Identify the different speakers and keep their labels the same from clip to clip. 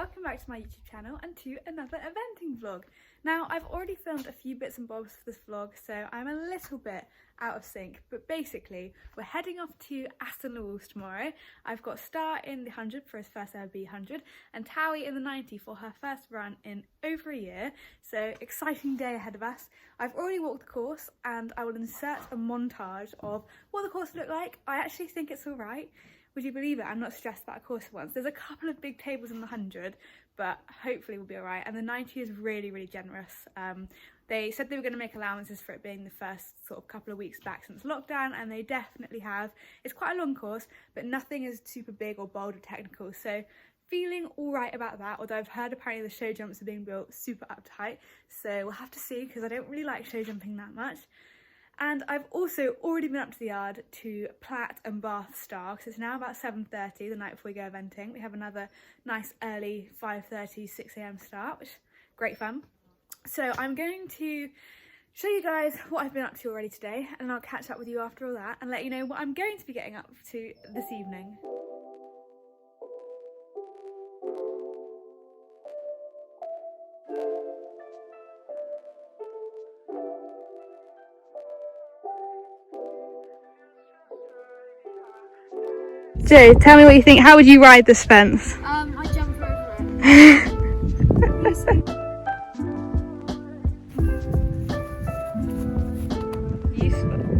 Speaker 1: welcome back to my YouTube channel and to another eventing vlog. Now, I've already filmed a few bits and bobs for this vlog, so I'm a little bit out of sync, but basically we're heading off to Aston-Le-Walls tomorrow. I've got Star in the 100 for his first ever B100 and Towie in the 90 for her first run in over a year, so exciting day ahead of us. I've already walked the course and I will insert a montage of what the course looked like. I actually think it's alright. Would you believe it? I'm not stressed about a course for once. There's a couple of big tables in the 100, but hopefully we'll be alright. And the 90 is really, really generous. They said they were going to make allowances for it being the first sort of couple of weeks back since lockdown, and they definitely have. It's quite a long course, but nothing is super big or bold or technical. So feeling alright about that, although I've heard apparently the show jumps are being built super uptight. So we'll have to see, because I don't really like show jumping that much. And I've also already been up to the yard to Platt and Bath Star, because it's now about 7:30 the night before we go eventing. We have another nice early 5:30, 6 AM start, which is great fun. So I'm going to show you guys what I've been up to already today, and I'll catch up with you after all that and let you know what I'm going to be getting up to this evening. Joe, tell me what you think. How would you ride this fence?
Speaker 2: I jump over it.
Speaker 1: Useful.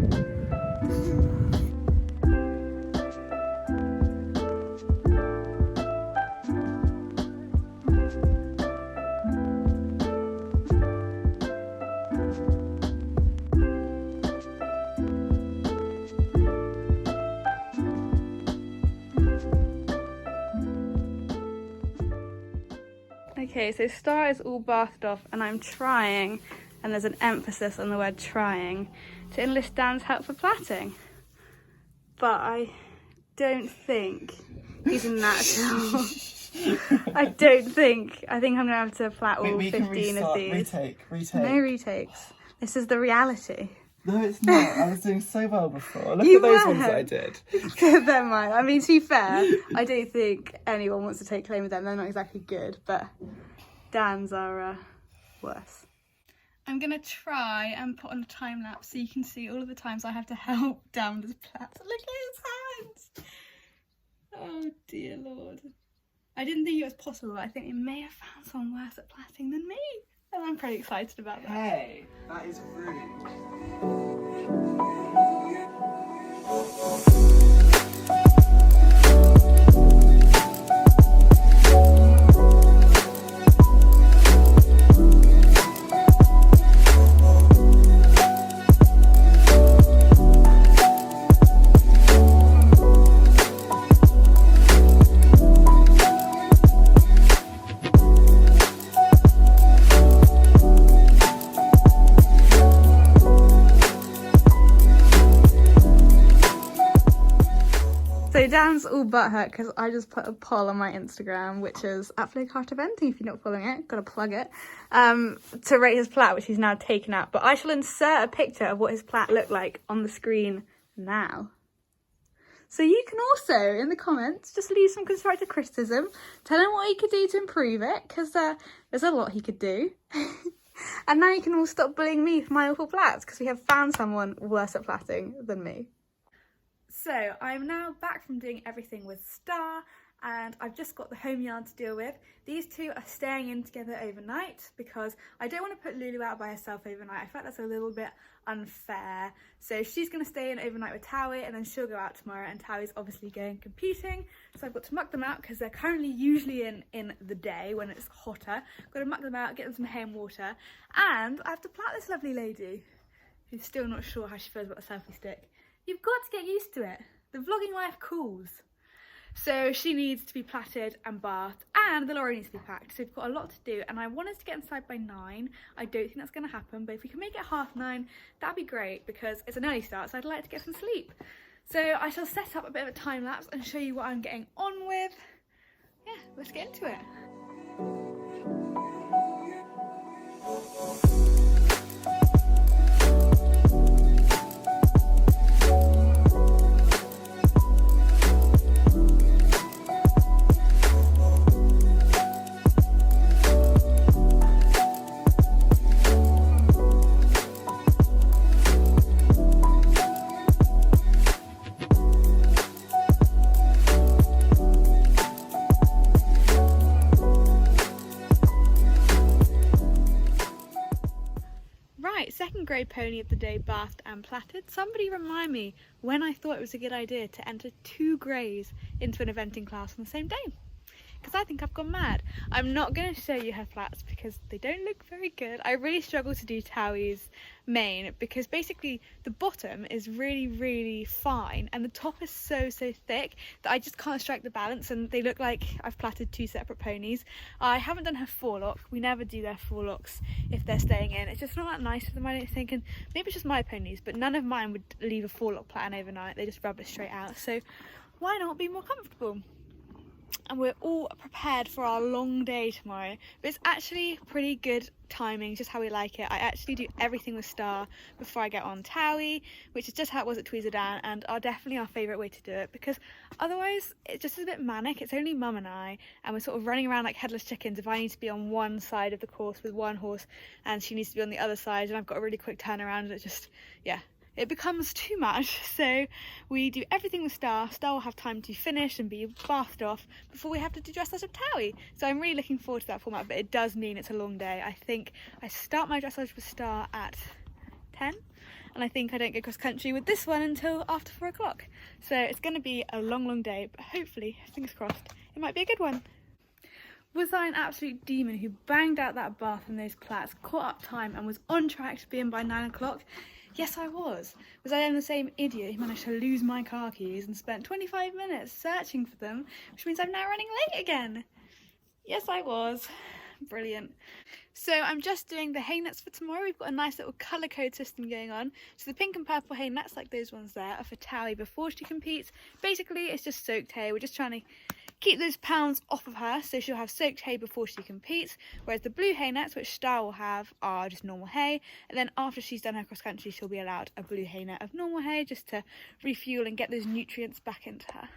Speaker 1: Okay, so Star is all bathed off and I'm trying, and there's an emphasis on the word trying, to enlist Dan's help for plaiting. But I don't think he's a natural. I think I'm going to have to plait all 15 of these.
Speaker 3: Retake.
Speaker 1: No retakes. This is the reality.
Speaker 3: No, it's not. I was doing so well before. Look
Speaker 1: You
Speaker 3: at those
Speaker 1: were.
Speaker 3: ones that I did.
Speaker 1: Never mind. I mean, to be fair, I don't think anyone wants to take claim of them. They're not exactly good, but Dan's are worse. I'm going to try and put on a time lapse so you can see all of the times I have to help Dan with his plaits. Look at his hands. Oh dear Lord. I didn't think it was possible. I think we may have found someone worse at plaiting than me. And I'm pretty excited about that.
Speaker 3: Hey, that is rude.
Speaker 1: So Dan's all butthurt because I just put a poll on my Instagram, which is @FlowCartEventing, if you're not following it, gotta plug it, to rate his plait, which he's now taken out. But I shall insert a picture of what his plait looked like on the screen now. So you can also, in the comments, just leave some constructive criticism, tell him what he could do to improve it, because there's a lot he could do. And now you can all stop bullying me for my awful plaits, because we have found someone worse at plaiting than me. So I'm now back from doing everything with Star, and I've just got the home yard to deal with. These two are staying in together overnight because I don't want to put Lulu out by herself overnight. I feel like that's a little bit unfair. So she's going to stay in overnight with Towie, and then she'll go out tomorrow, and Towie's obviously going competing. So I've got to muck them out because they're currently usually in the day when it's hotter. Got to muck them out, get them some hay and water, and I have to plait this lovely lady who's still not sure how she feels about the selfie stick. You've got to get used to it. The vlogging life calls. So she needs to be plaited and bathed, and the lorry needs to be packed. So we've got a lot to do, and I want us to get inside by 9. I don't think that's going to happen, but if we can make it 9:30, that'd be great because it's an early start, so I'd like to get some sleep. So I shall set up a bit of a time lapse and show you what I'm getting on with. Yeah, let's get into it. grey pony of the day bathed and plaited. Somebody remind me when I thought it was a good idea to enter 2 greys into an eventing class on the same day, because I think I've gone mad. I'm not going to show you her flats because they don't look very good. I really struggle to do Towie's mane because basically the bottom is really fine and the top is so thick that I just can't strike the balance, and they look like I've plaited 2 separate ponies. I haven't done her forelock. We never do their forelocks if they're staying in. It's just not that nice for them, I don't think, and maybe it's just my ponies, but none of mine would leave a forelock plait overnight. They just rub it straight out, so why not be more comfortable? And we're all prepared for our long day tomorrow, but it's actually pretty good timing, just how we like it. I actually do everything with Star before I get on Towie, which is just how it was at Tweezerdown, and are definitely our favourite way to do it, because otherwise it just is a bit manic. It's only Mum and I, and we're sort of running around like headless chickens if I need to be on one side of the course with one horse and she needs to be on the other side, and I've got a really quick turnaround, and it just, yeah, it becomes too much. So we do everything with Star. Star will have time to finish and be bathed off before we have to do dressage of Towie. So I'm really looking forward to that format, but it does mean it's a long day. I think I start my dressage with Star at 10, and I think I don't go cross country with this one until after 4 o'clock. So it's going to be a long day, but hopefully, fingers crossed, it might be a good one. Was I an absolute demon who banged out that bath in those plaits, caught up time and was on track to be in by 9 o'clock? Yes, I was. Was I then the same idiot who managed to lose my car keys and spent 25 minutes searching for them, which means I'm now running late again? Yes, I was. Brilliant. So I'm just doing the hay nets for tomorrow. We've got a nice little colour code system going on. So the pink and purple hay nets, like those ones there, are for Towie before she competes. Basically, it's just soaked hay. We're just trying to keep those pounds off of her, so she'll have soaked hay before she competes, whereas the blue hay nets, which Star will have, are just normal hay, and then after she's done her cross country she'll be allowed a blue hay net of normal hay just to refuel and get those nutrients back into her.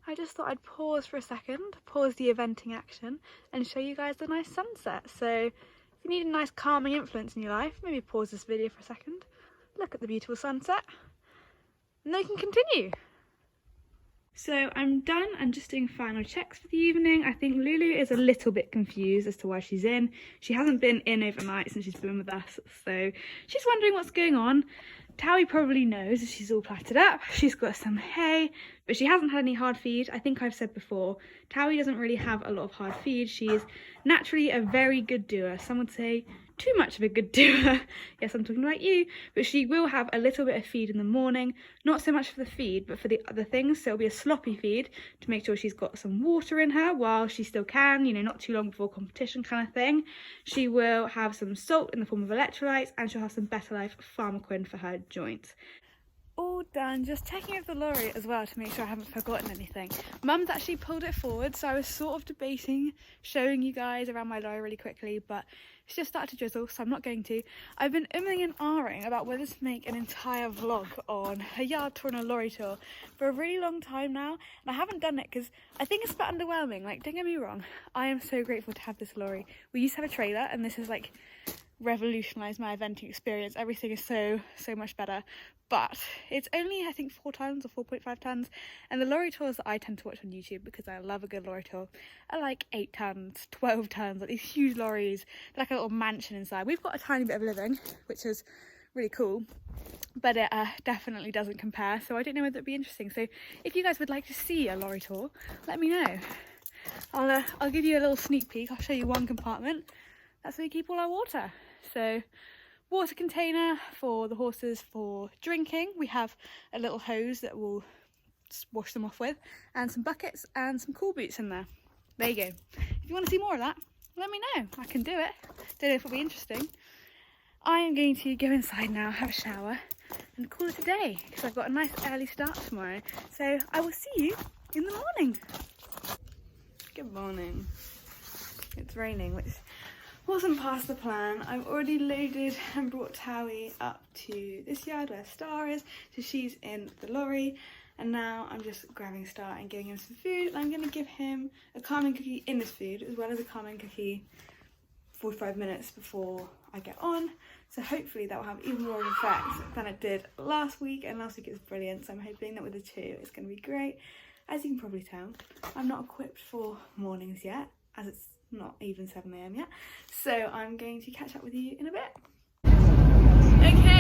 Speaker 1: I just thought I'd pause for a second, pause the eventing action, and show you guys the nice sunset. So if you need a nice calming influence in your life, maybe pause this video for a second, look at the beautiful sunset, and then you can continue. So I'm done and just doing final checks for the evening. I think Lulu is a little bit confused as to why she's in. She hasn't been in overnight since she's been with us, so she's wondering what's going on. Towie probably knows, she's all plaited up, she's got some hay, but she hasn't had any hard feed. I think I've said before, Towie doesn't really have a lot of hard feed. She's naturally a very good doer. Some would say too much of a good doer. Yes, I'm talking about you. But she will have a little bit of feed in the morning, not so much for the feed, but for the other things. So it'll be a sloppy feed to make sure she's got some water in her while she still can, you know, not too long before competition kind of thing. She will have some salt in the form of electrolytes, and she'll have some Better Life Pharmaquin for her joints. All done. Just checking over the lorry as well to make sure I haven't forgotten anything. Mum's actually pulled it forward, so I was sort of debating showing you guys around my lorry really quickly, but it's just started to drizzle, so I'm not going to. I've been umming and ahhing about whether to make an entire vlog on a yard tour and a lorry tour for a really long time now, and I haven't done it because I think it's a bit underwhelming. Like, don't get me wrong, I am so grateful to have this lorry. We used to have a trailer, and this has like revolutionised my eventing experience. Everything is so much better, but it's only I think 4 tons or 4.5 tons, and the lorry tours that I tend to watch on YouTube, because I love a good lorry tour, are like 8 tons, 12 tons, like these huge lorries, like a little mansion inside. We've got a tiny bit of living, which is really cool, but it definitely doesn't compare, so I don't know whether it'd be interesting. So if you guys would like to see a lorry tour, let me know. I'll give you a little sneak peek. I'll show you one compartment. That's where we keep all our water. So water container for the horses for drinking. We have a little hose that we'll wash them off with, and some buckets and some cool boots in there. There you go. If you want to see more of that, let me know. I can do it. Don't know if it'll be interesting. I am going to go inside now, have a shower, and call it a day, because I've got a nice early start tomorrow. So I will see you in the morning. Good morning. It's raining, which wasn't past the plan. I've already loaded and brought Towie up to this yard where Star is, so she's in the lorry, and now I'm just grabbing Star and giving him some food, and I'm going to give him a calming cookie in this food as well as a calming cookie 45 minutes before I get on, so hopefully that will have even more of an effect than it did last week, and last week it was brilliant, so I'm hoping that with the 2 it's going to be great. As you can probably tell, I'm not equipped for mornings yet, as it's not even 7 AM yet, so I'm going to catch up with you in a bit.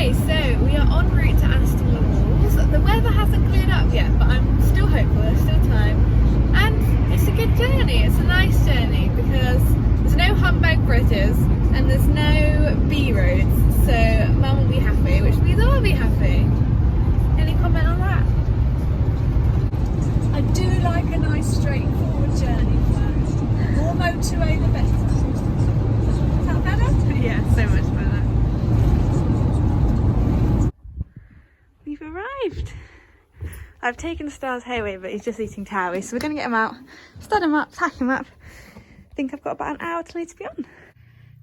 Speaker 1: Okay, so we are en route to Aston-Le-Walls. The weather hasn't cleared up yet, but I'm still hopeful, there's still time. And it's a good journey, it's a nice journey because there's no humpback bridges and there's no B roads, so Mum will be happy, which means I'll be happy. Any comment on that?
Speaker 2: I do like a nice straightforward journey first. The more motorway the better. Is that better?
Speaker 1: Yeah, so much better. We've arrived. I've taken Star's hayway, but he's just eating Towie, so we're going to get him out, stud him up, pack him up. I think I've got about an hour till I need to be on.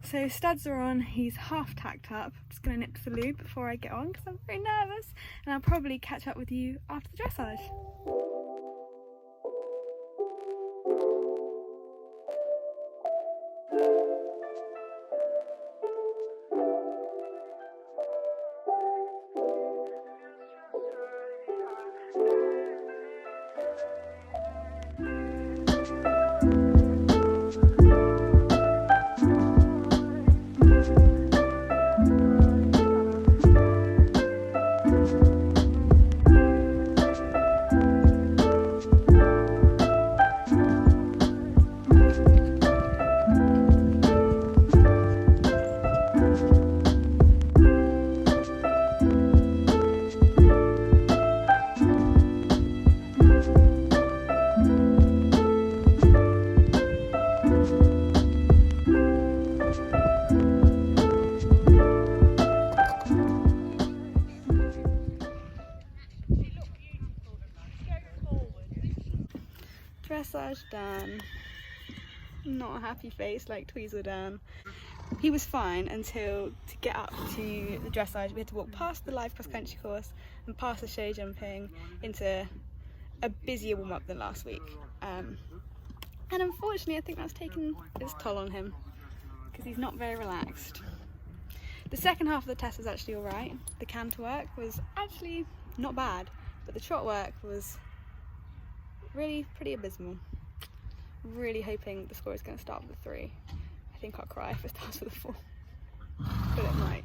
Speaker 1: So studs are on, he's half tacked up. I'm just going to nip to the loo before I get on because I'm very nervous, and I'll probably catch up with you after the dressage. Dressage done. Not a happy face like Tweezle done. He was fine until to get up to the dressage we had to walk past the live cross country course and past the show jumping into a busier warm up than last week. And unfortunately I think that's taken its toll on him because he's not very relaxed. The second half of the test was actually alright. The canter work was actually not bad, but the trot work was really pretty abysmal. Really hoping the score is going to start with a 3. I think I'll cry if it starts with a 4, but it might.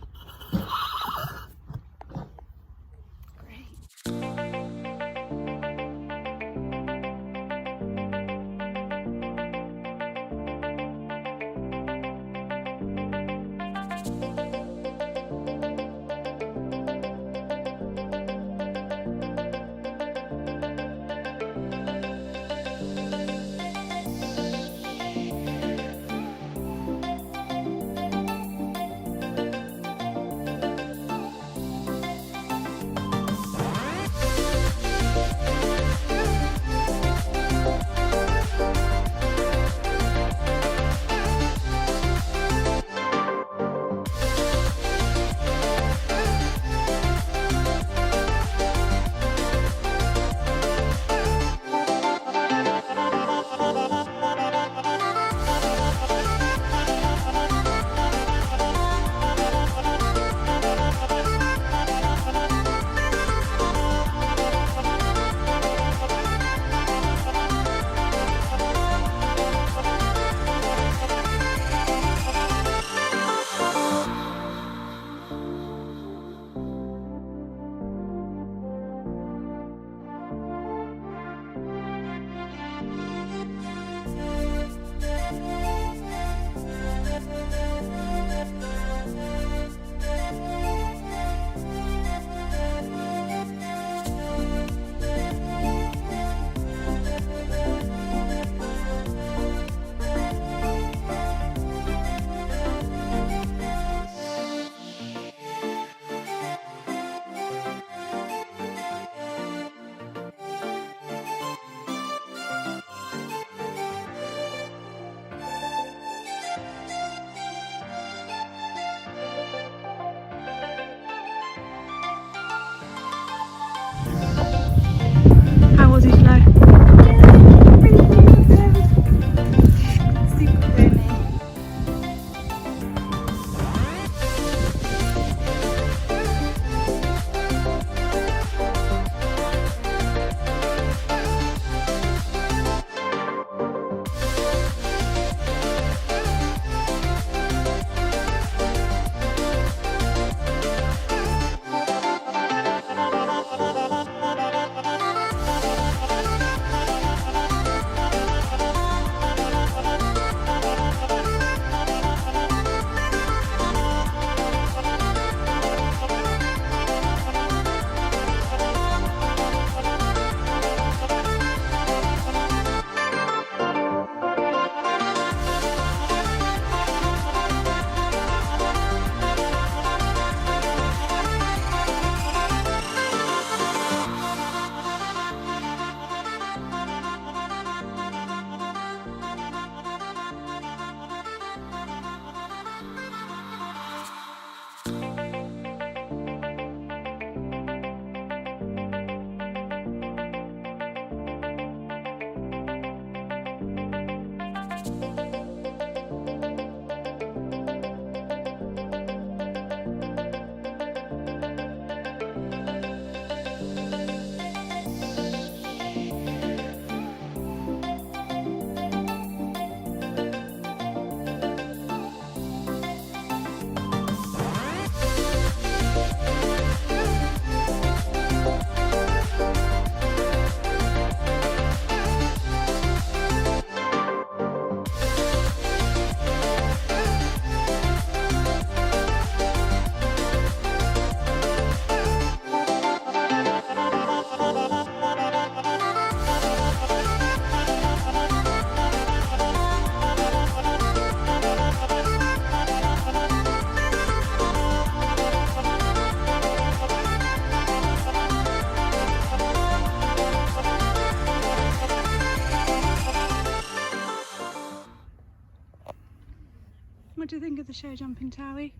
Speaker 1: What do you think of the show jumping, Towie?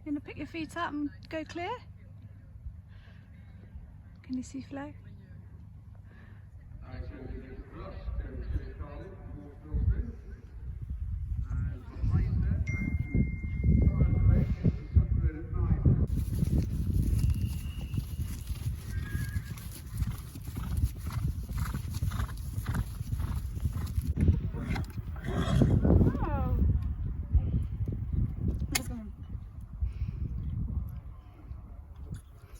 Speaker 1: You gonna pick your feet up and go clear? Can you see Flo?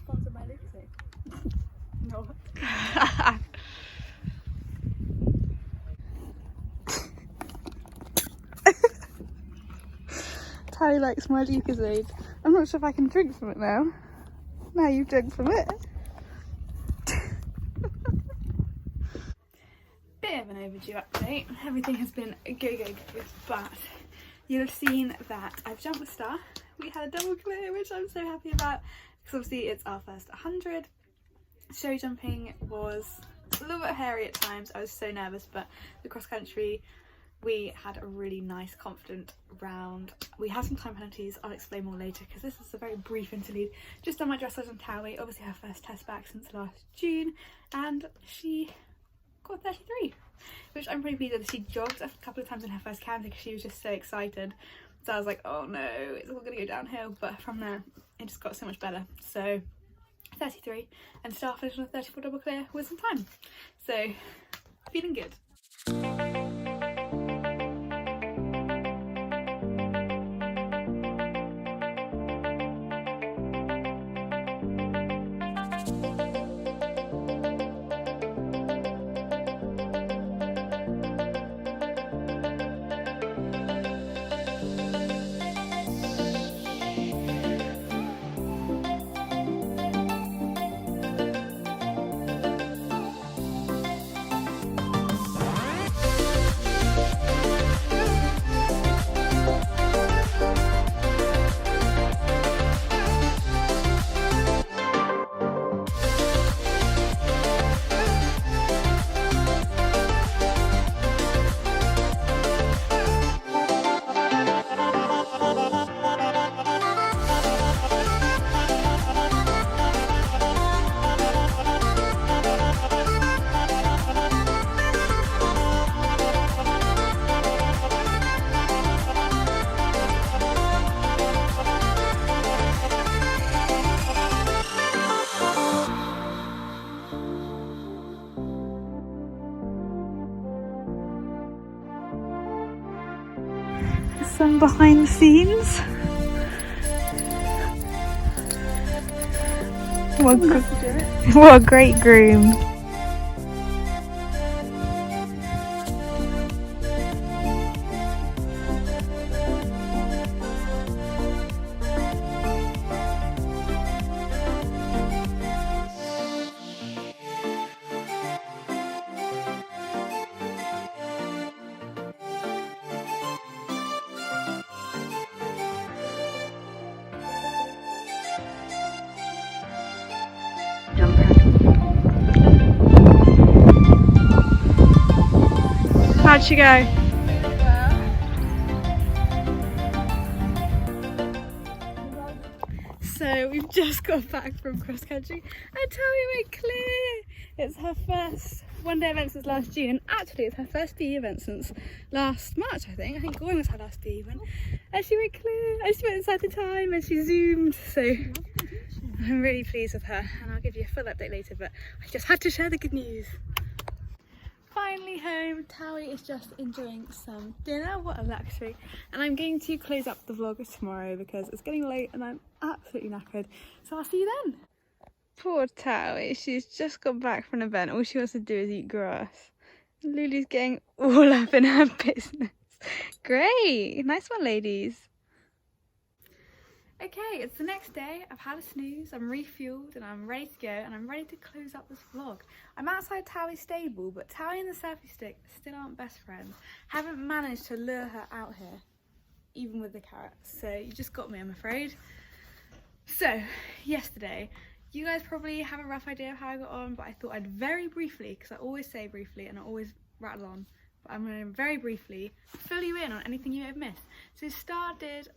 Speaker 2: Sponsored by Lucy.
Speaker 1: No. Towie likes my Lucozade. I'm not sure if I can drink from it now. Now you've drunk from it. Bit of an overdue update. Everything has been good, but you'll have seen that I've jumped the star. We had a double clear, which I'm so happy about, because obviously it's our first 100. Show jumping was a little bit hairy at times. I was so nervous, but the cross country, we had a really nice, confident round. We had some time penalties. I'll explain more later because this is a very brief interlude. Just done my dressage on Towie, obviously her first test back since last June, and she got 33, which I'm pretty pleased with. She jogged a couple of times in her first canter because she was just so excited. So I was like, oh no, it's all gonna go downhill. But from there, it just got so much better. So 33, and Star finished on a 34 double clear with some time. So feeling good. Some behind the scenes. What a great groom. How'd she go? So we've just got back from cross country and Towie went clear. It's her first one-day event since last June, and actually it's her first PE event since last March, I think. I think Gwen was her last PE event. And she went clear, and she went inside the time, and she zoomed. So I'm really pleased with her, and I'll give you a full update later, but I just had to share the good news. Finally home. Towie is just enjoying some dinner. What a luxury. And I'm going to close up the vlog tomorrow because it's getting late and I'm absolutely knackered. So I'll see you then. Poor Towie, she's just got back from an event. All she wants to do is eat grass. Lulu's getting all up in her business. Great. Nice one, ladies. Okay, it's the next day. I've had a snooze, I'm refueled and I'm ready to go, and I'm ready to close up this vlog. I'm outside Towie's stable, but Towie and the selfie stick still aren't best friends. Haven't managed to lure her out here, even with the carrots. So you just got me, I'm afraid. So, yesterday, you guys probably have a rough idea of how I got on, but I thought I'd very briefly, because I always say briefly and I always rattle on, but I'm going to very briefly fill you in on anything you may have missed. So Star did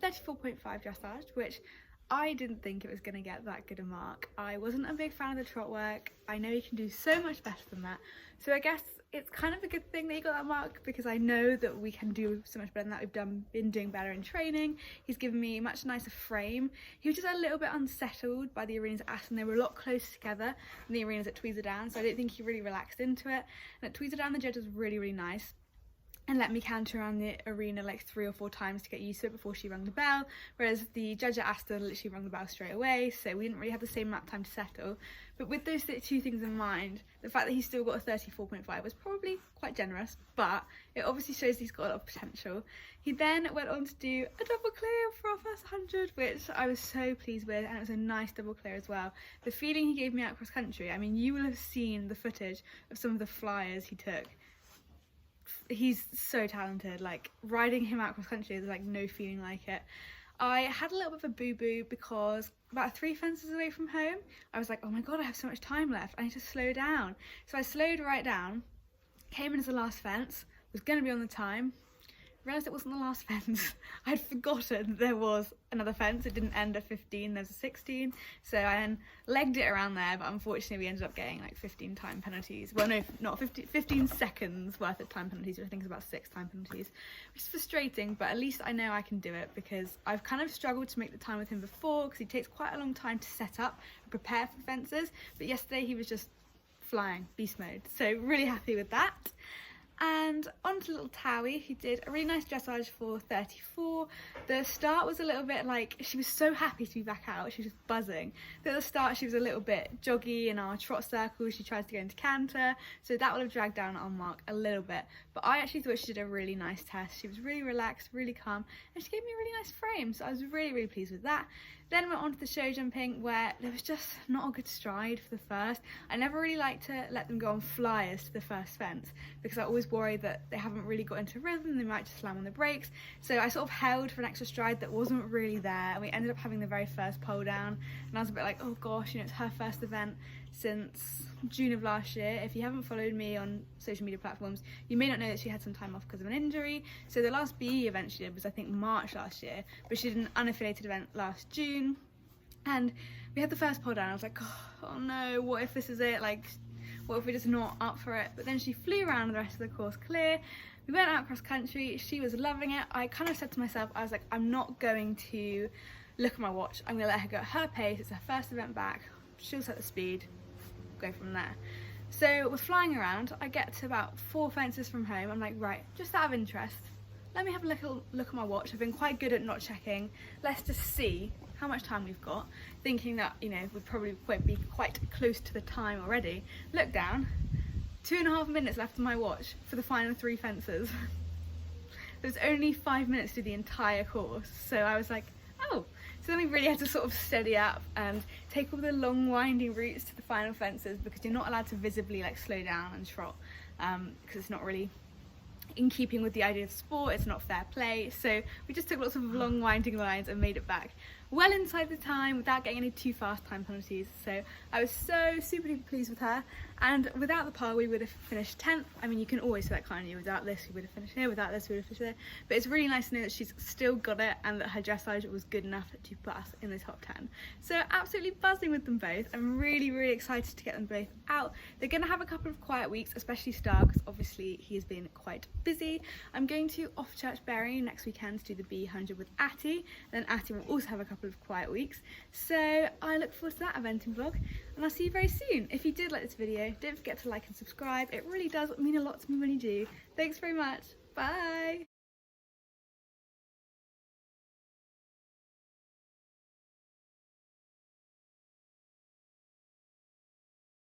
Speaker 1: 34.5 dressage, which I didn't think it was going to get that good a mark. I wasn't a big fan of the trot work. I know you can do so much better than that. So I guess it's kind of a good thing that he got that mark, because I know that we can do so much better than that. We've been doing better in training. He's given me a much nicer frame. He was just a little bit unsettled by the arenas at Aston. They were a lot closer together than the arenas at Tweezerdown, so I don't think he really relaxed into it. And at Tweezerdown, the judge was really, really nice and let me canter around the arena like 3 or 4 times to get used to it before she rang the bell, whereas the judge at Aston literally rang the bell straight away, so we didn't really have the same amount of time to settle. But with those 2 things in mind, the fact that he still got a 34.5 was probably quite generous, but it obviously shows he's got a lot of potential. He then went on to do a double clear for our first 100, which I was so pleased with, and it was a nice double clear as well. The feeling he gave me out cross country, I mean, you will have seen the footage of some of the flyers he took. He's so talented. Like, riding him out cross country, there's like no feeling like it. I had a little bit of a boo-boo because about 3 fences away from home, I was like, oh my god, I have so much time left, I need to slow down. So I slowed right down, came into the last fence, was going to be on the time, realised it wasn't the last fence. I'd forgotten there was another fence. It didn't end at 15, there's a 16. So I then legged it around there, but unfortunately we ended up getting like 15 time penalties. Well, no, not 15 seconds worth of time penalties, which I think is about 6 time penalties, which is frustrating, but at least I know I can do it, because I've kind of struggled to make the time with him before, because he takes quite a long time to set up and prepare for the fences. But yesterday he was just flying, beast mode. So really happy with that. And on to little Towie, he did a really nice dressage for 34. The start was a little bit like, she was so happy to be back out, she was just buzzing. At the start she was a little bit joggy in our trot circle, she tried to go into canter, so that would have dragged down our mark a little bit. But I actually thought she did a really nice test. She was really relaxed, really calm, and she gave me a really nice frame, so I was really, really pleased with that. Then went on to the show jumping, where there was just not a good stride for the first. I never really like to let them go on flyers to the first fence, because I always worry that they haven't really got into rhythm, they might just slam on the brakes. So I sort of held for an extra stride that wasn't really there, and we ended up having the very first pole down, and I was a bit like, oh gosh, you know, it's her first event since June of last year. If you haven't followed me on social media platforms, you may not know that she had some time off because of an injury. So the last BE event she did was I think March last year, but she did an unaffiliated event last June, and we had the first pole down. I was like, oh no, what if this is it? Like, what if we're just not up for it? But then she flew around the rest of the course clear. We went out cross country, she was loving it. I kind of said to myself, I was like, I'm not going to look at my watch, I'm gonna let her go at her pace. It's her first event back, she'll set the speed, go from there. So we're flying around, I get to about 4 fences from home. I'm like, right, just out of interest, let me have a little look at my watch. I've been quite good at not checking. Let's just see how much time we've got, thinking that, you know, we'd probably be quite close to the time already. Look down, 2.5 minutes left on my watch for the final 3 fences. There's only 5 minutes to the entire course, so I was like, oh. So then we really had to sort of steady up and take all the long winding routes to the final fences, because you're not allowed to visibly like slow down and trot, because it's not really in keeping with the idea of sport, it's not fair play. So we just took lots of long winding lines and made it back well inside the time without getting any too fast time penalties. So I was so super duper pleased with her, and without the pole we would have finished 10th. I mean, you can always say that, can't you? Without this we would have finished here, without this we would have finished there. But it's really nice to know that she's still got it and that her dressage was good enough to put us in the top 10. So absolutely buzzing with them both. I'm really, really excited to get them both out. They're going to have a couple of quiet weeks, especially Star, because obviously he has been quite busy. I'm going to Off Church Bury next weekend to do the B100 with Atty, and then Atty will also have a couple of quiet weeks. So I look forward to that eventing vlog, and I'll see you very soon. If you did like this video, don't forget to like and subscribe. It really does mean a lot to me when you do. Thanks very much. Bye.